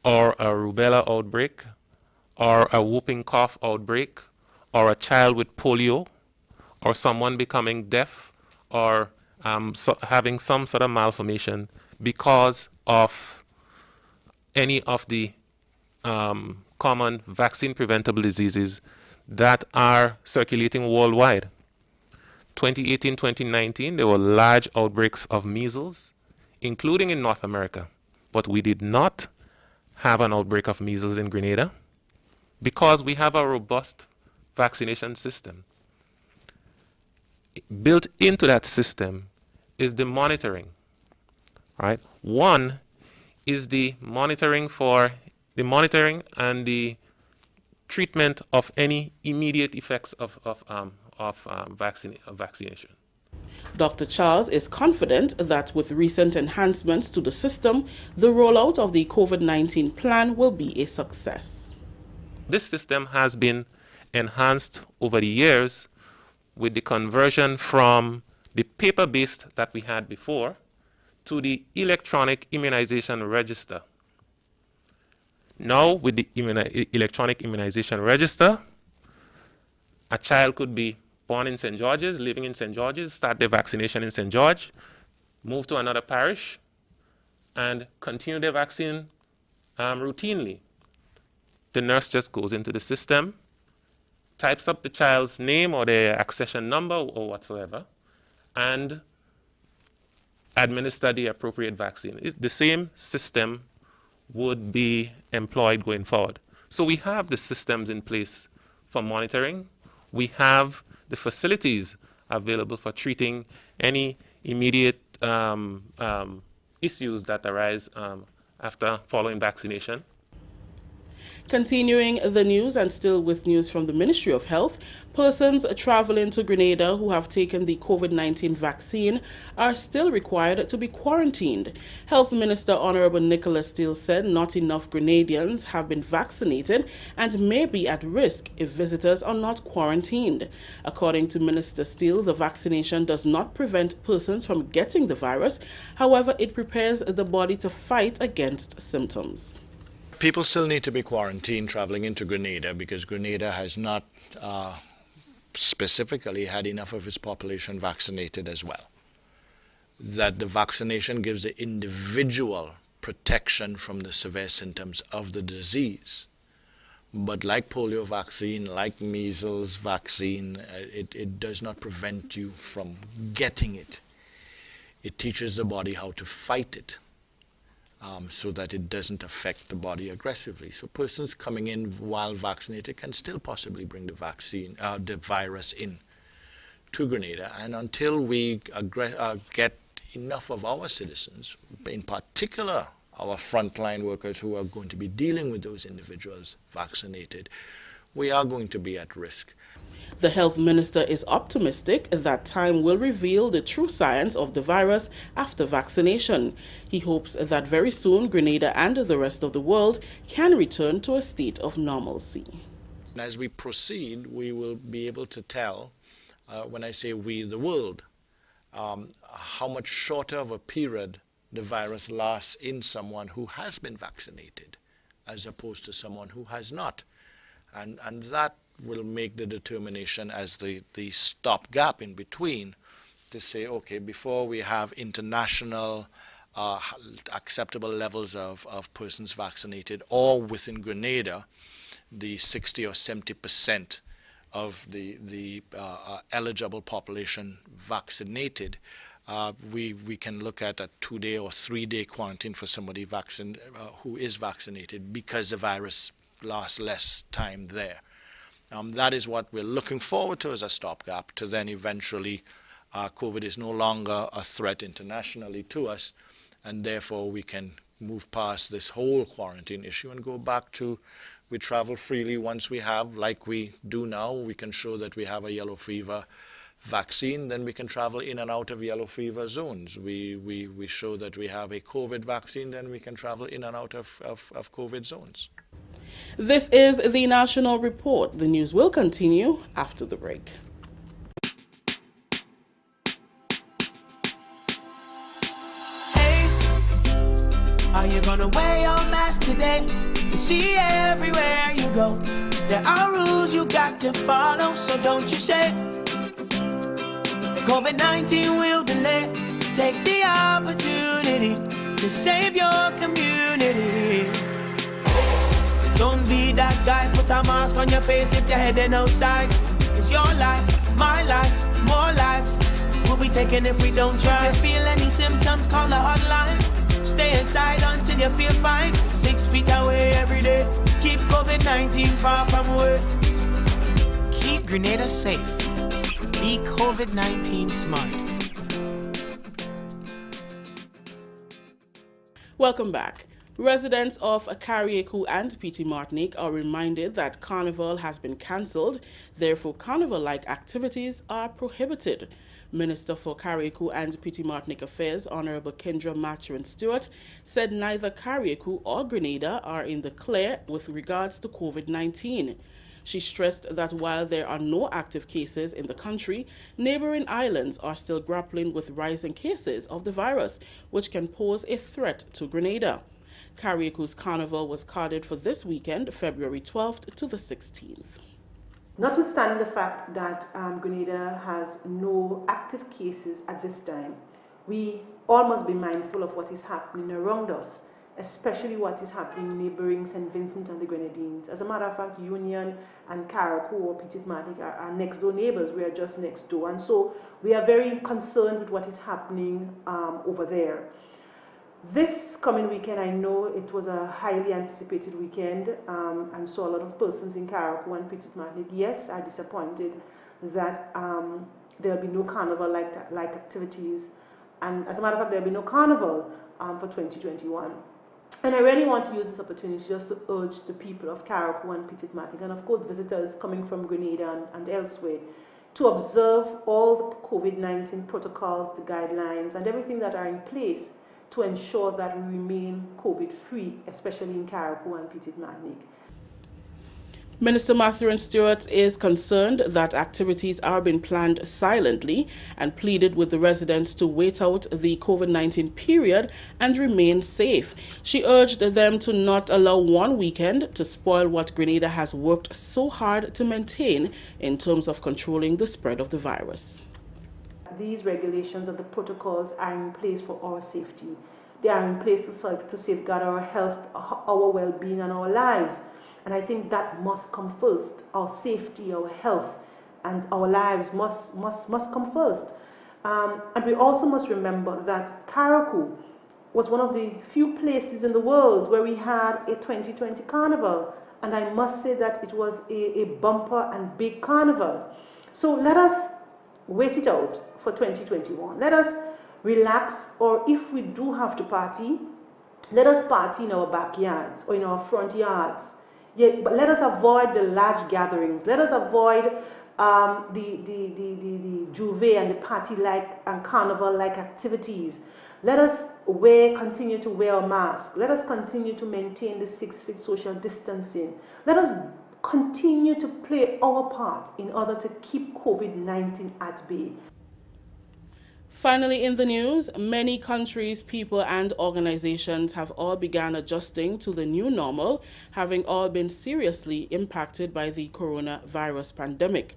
or a rubella outbreak, or a whooping cough outbreak, or a child with polio, or someone becoming deaf, or having some sort of malformation because of any of the common vaccine-preventable diseases that are circulating worldwide. 2018-2019, there were large outbreaks of measles, including in North America, but we did not have an outbreak of measles in Grenada because we have a robust vaccination system. Built into that system is the monitoring, right? One is the monitoring and the treatment of any immediate effects of vaccination. Dr. Charles is confident that with recent enhancements to the system, the rollout of the COVID-19 plan will be a success. This system has been enhanced over the years with the conversion from the paper-based that we had before to the electronic immunization register. Now, with the electronic immunization register, a child could be born in St. George's, living in St. George's, start their vaccination in St. George, move to another parish, and continue their vaccine routinely. The nurse just goes into the system, types up the child's name or their accession number or whatsoever, and administer the appropriate vaccine. The same system would be employed going forward. So we have the systems in place for monitoring. We have the facilities available for treating any immediate issues that arise after following vaccination. Continuing the news and still with news from the Ministry of Health, persons traveling to Grenada who have taken the COVID-19 vaccine are still required to be quarantined. Health Minister Honorable Nicholas Steele said not enough Grenadians have been vaccinated and may be at risk if visitors are not quarantined. According to Minister Steele, the vaccination does not prevent persons from getting the virus. However, it prepares the body to fight against symptoms. People still need to be quarantined traveling into Grenada because Grenada has not specifically had enough of its population vaccinated as well. That the vaccination gives the individual protection from the severe symptoms of the disease. But like polio vaccine, like measles vaccine, it does not prevent you from getting it. It teaches the body how to fight it. So that it doesn't affect the body aggressively. So persons coming in while vaccinated can still possibly bring the virus in to Grenada. And until we get enough of our citizens, in particular our frontline workers who are going to be dealing with those individuals vaccinated, we are going to be at risk. The health minister is optimistic that time will reveal the true science of the virus after vaccination. He hopes that very soon Grenada and the rest of the world can return to a state of normalcy. As we proceed, we will be able to tell, when I say we, the world, how much shorter of a period the virus lasts in someone who has been vaccinated as opposed to someone who has not. And that will make the determination as the stopgap in between to say, okay, before we have international acceptable levels of persons vaccinated, or within Grenada, the 60 or 70% of the eligible population vaccinated, we can look at a 2-day or 3-day quarantine for somebody who is vaccinated because the virus lasts less time there. That is what we're looking forward to as a stopgap, to then eventually COVID is no longer a threat internationally to us, and therefore we can move past this whole quarantine issue and go back to, we travel freely once we have, like we do now, we can show that we have a yellow fever vaccine, then we can travel in and out of yellow fever zones. We show that we have a COVID vaccine, then we can travel in and out of COVID zones. This is the National Report. The news will continue after the break. Hey, are you gonna wear your mask today? You see everywhere you go, there are rules you got to follow, so don't you say COVID-19 will delay. Take the opportunity to save your community. Don't be that guy, put a mask on your face if you're heading outside. It's your life, my life, more lives will be taken if we don't try. If you feel any symptoms, call the hotline. Stay inside until you feel fine. 6 feet away every day. Keep COVID-19 far from away. Keep Grenada safe. Be COVID-19 smart. Welcome back. Residents of Carriacou and Petit Martinique are reminded that Carnival has been cancelled, therefore Carnival-like activities are prohibited. Minister for Carriacou and Petit Martinique Affairs, Honorable Kendra Mathurin-Stewart, said neither Carriacou or Grenada are in the clear with regards to COVID-19. She stressed that while there are no active cases in the country, neighboring islands are still grappling with rising cases of the virus, which can pose a threat to Grenada. Carriacou's Carnival was carded for this weekend, February 12th to the 16th. Notwithstanding the fact that Grenada has no active cases at this time, we all must be mindful of what is happening around us, especially what is happening in neighboring St. Vincent and the Grenadines. As a matter of fact, Union and Carriacou or Petit Martinique are next door neighbors. We are just next door, and so we are very concerned with what is happening over there. This coming weekend, I know it was a highly anticipated weekend, and so a lot of persons in Carriacou and Petit Martinique, yes, are disappointed that there will be no carnival-like activities, and as a matter of fact, there will be no carnival for 2021. And I really want to use this opportunity just to urge the people of Carriacou and Petit Martinique, and of course visitors coming from Grenada and elsewhere, to observe all the COVID-19 protocols, the guidelines, and everything that are in place to ensure that we remain COVID-free, especially in Carriacou and Petit Martinique. Minister Mathurin-Stewart is concerned that activities are being planned silently and pleaded with the residents to wait out the COVID-19 period and remain safe. She urged them to not allow one weekend to spoil what Grenada has worked so hard to maintain in terms of controlling the spread of the virus. These regulations and the protocols are in place for our safety. They are in place to safeguard our health, our well-being, and our lives. And I think that must come first. Our safety, our health, and our lives must come first. And we also must remember that Carriacou was one of the few places in the world where we had a 2020 carnival. And I must say that it was a bumper and big carnival. So let us wait it out for 2021. Let us relax, or if we do have to party, let us party in our backyards or in our front yards. Yeah, but let us avoid the large gatherings. Let us avoid the juve and the party-like and carnival-like activities. Let us continue to wear a mask. Let us continue to maintain the 6 feet social distancing. Let us continue to play our part in order to keep COVID-19 at bay. Finally, in the news, many countries, people, and organizations have all begun adjusting to the new normal, having all been seriously impacted by the coronavirus pandemic.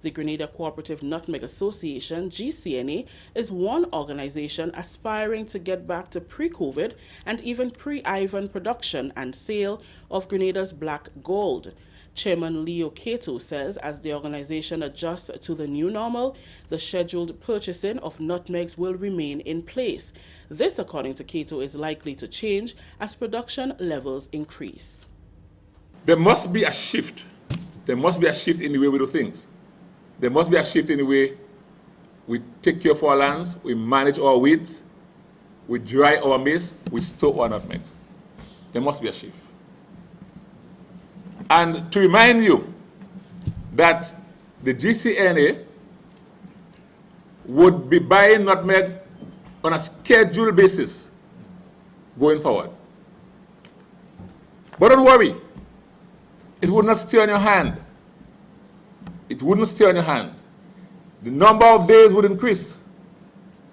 The Grenada Cooperative Nutmeg Association, GCNA, is one organization aspiring to get back to pre-COVID and even pre-Ivan production and sale of Grenada's black gold. Chairman Leo Cato says as the organization adjusts to the new normal, the scheduled purchasing of nutmegs will remain in place. This, according to Cato, is likely to change as production levels increase. There must be a shift. There must be a shift in the way we do things. There must be a shift in the way we take care of our lands, we manage our weeds, we dry our maize, we store our nutmegs. There must be a shift. And to remind you that the GCNA would be buying nutmeg on a scheduled basis going forward. But don't worry, it would not stay on your hand. It wouldn't stay on your hand. The number of days would increase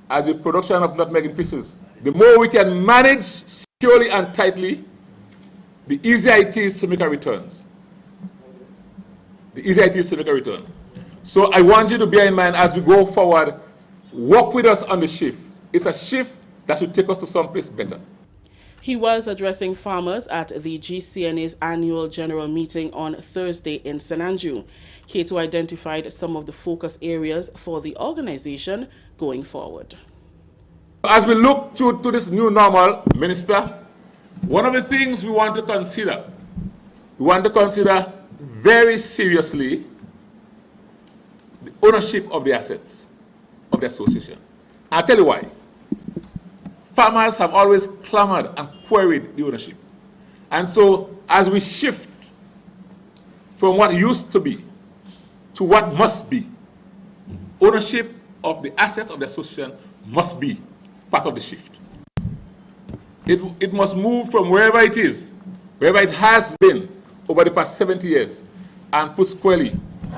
as the production of nutmeg increases. The more we can manage securely and tightly, the easier it is to make our returns. The easier it is to make a return. So I want you to bear in mind as we go forward, work with us on the shift. It's a shift that should take us to someplace better. He was addressing farmers at the GCNA's annual general meeting on Thursday in St. Andrew. Cato identified some of the focus areas for the organization going forward. As we look to this new normal, Minister, one of the things we want to consider very seriously the ownership of the assets of the association. I'll tell you why. Farmers have always clamored and queried the ownership. And so as we shift from what used to be to what must be, ownership of the assets of the association must be part of the shift. It must move from wherever it is, wherever it has been over the past 70 years, and put squarely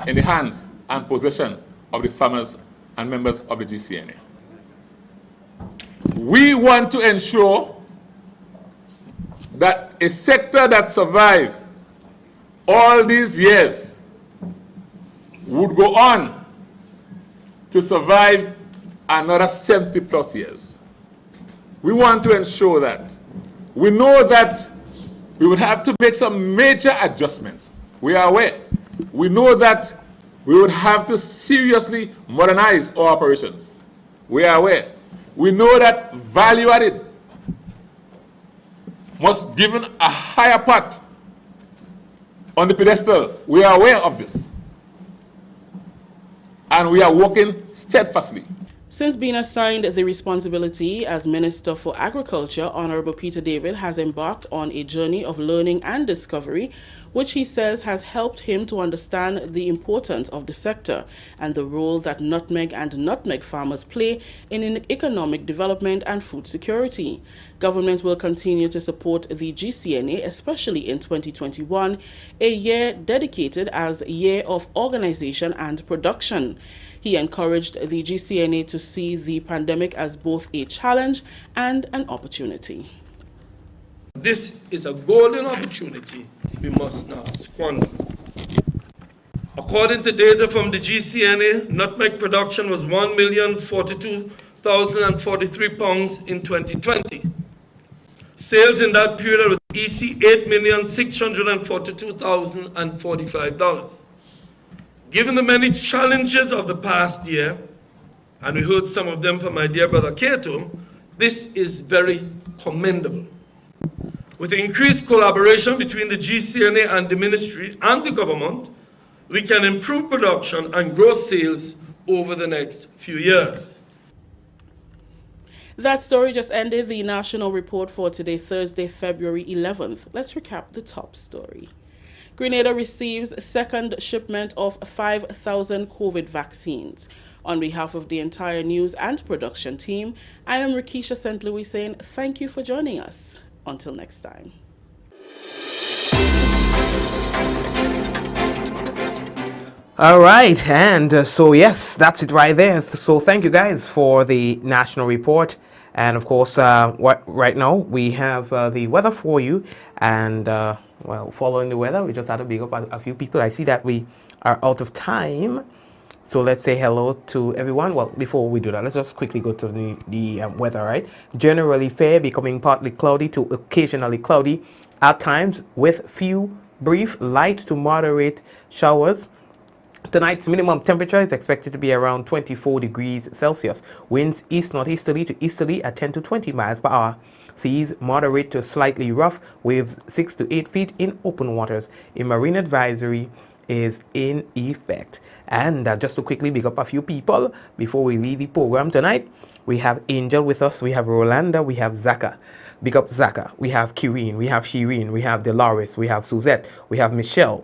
in the hands and possession of the farmers and members of the GCNA. We want to ensure that a sector that survived all these years would go on to survive another 70 plus years. We want to ensure that. We know that we would have to make some major adjustments. We are aware. We know that we would have to seriously modernize our operations. We are aware. We know that value added must be given a higher part on the pedestal. We are aware of this. And we are working steadfastly. Since being assigned the responsibility as Minister for Agriculture, Honorable Peter David has embarked on a journey of learning and discovery, which he says has helped him to understand the importance of the sector and the role that nutmeg and nutmeg farmers play in economic development and food security. Government will continue to support the GCNA, especially in 2021, a year dedicated as a year of organization and production. He encouraged the GCNA to see the pandemic as both a challenge and an opportunity. This is a golden opportunity we must not squander. According to data from the GCNA, nutmeg production was 1,042,043 pounds in 2020. Sales in that period was EC $8,642,045. Given the many challenges of the past year, and we heard some of them from my dear brother Cato, this is very commendable. With increased collaboration between the GCNA and the ministry and the government, we can improve production and grow sales over the next few years. That story just ended the national report for today, Thursday, February 11th. Let's recap the top story. Grenada receives second shipment of 5,000 COVID vaccines. On behalf of the entire news and production team, I am Rikisha St. Louis saying thank you for joining us. Until next time. All right, and so yes, that's it right there. So thank you guys for the national report, and of course, right now we have the weather for you. And well, following the weather, we just had to big up a few people. I see that we are out of time, so let's say hello to everyone. Well, before we do that, let's just quickly go to the weather. Right, generally fair, becoming partly cloudy to occasionally cloudy at times, with few brief light to moderate showers. Tonight's minimum temperature is expected to be around 24 degrees Celsius. Winds east-northeasterly to easterly at 10 to 20 miles per hour. Seas moderate to slightly rough, waves 6 to 8 feet in open waters. A marine advisory is in effect. And just to quickly pick up a few people before we leave the program tonight, we have Angel with us, we have Rolanda, we have Zaka. Big up Zaka. We have Kireen, we have Shireen, we have Dolores, we have Suzette, we have Michelle,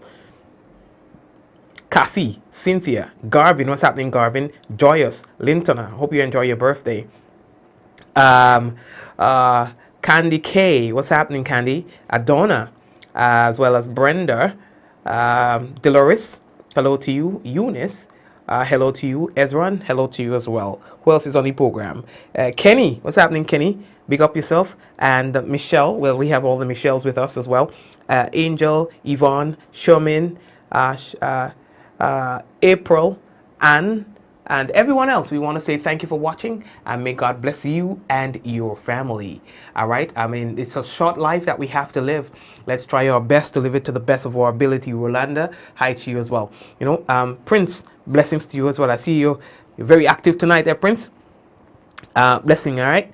Cassie, Cynthia, Garvin. What's happening, Garvin? Joyous, Linton. I hope you enjoy your birthday. Candy K. What's happening, Candy? Adonna, as well as Brenda. Dolores. Hello to you. Eunice. Hello to you. Ezran. Hello to you as well. Who else is on the program? Kenny. What's happening, Kenny? Big up yourself. And Michelle. Well, we have all the Michelles with us as well. Angel, Yvonne, Sherman, April, Anne, and everyone else. We want to say thank you for watching, and may God bless you and your family. All right, I mean, it's a short life that we have to live. Let's try our best to live it to the best of our ability. Rolanda, hi to you as well. You know, Prince, blessings to you as well. I see you're very active tonight there, Prince. Blessing. All right,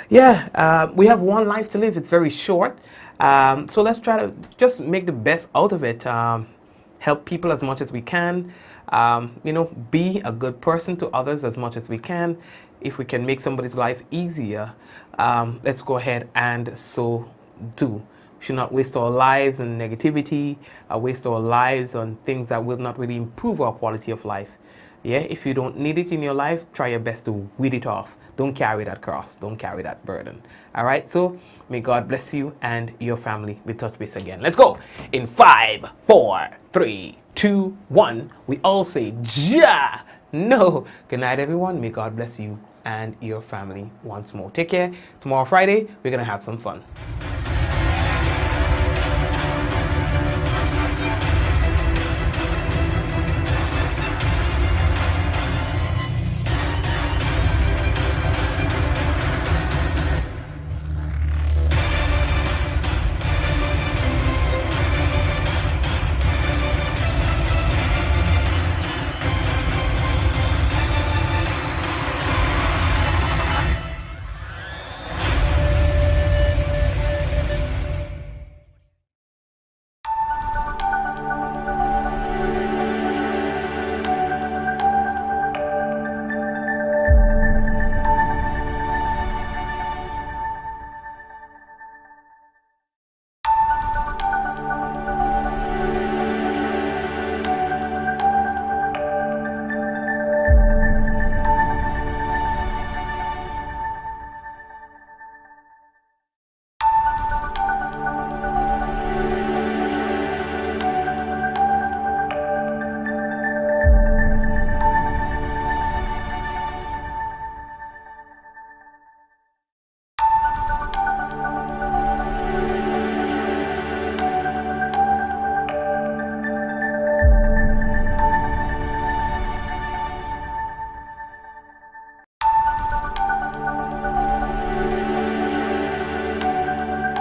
yeah, we have one life to live. It's very short, so let's try to just make the best out of it. Help people as much as we can, you know, be a good person to others as much as we can. If we can make somebody's life easier, let's go ahead and so do. We should not waste our lives on negativity, waste our lives on things that will not really improve our quality of life. Yeah, if you don't need it in your life, try your best to weed it off. Don't carry that cross. Don't carry that burden. All right, so may God bless you and your family. We touch base again. Let's go. In 5, 4, 3, 2, 1. We all say, Ja! No. Good night, everyone. May God bless you and your family once more. Take care. Tomorrow, Friday, we're going to have some fun.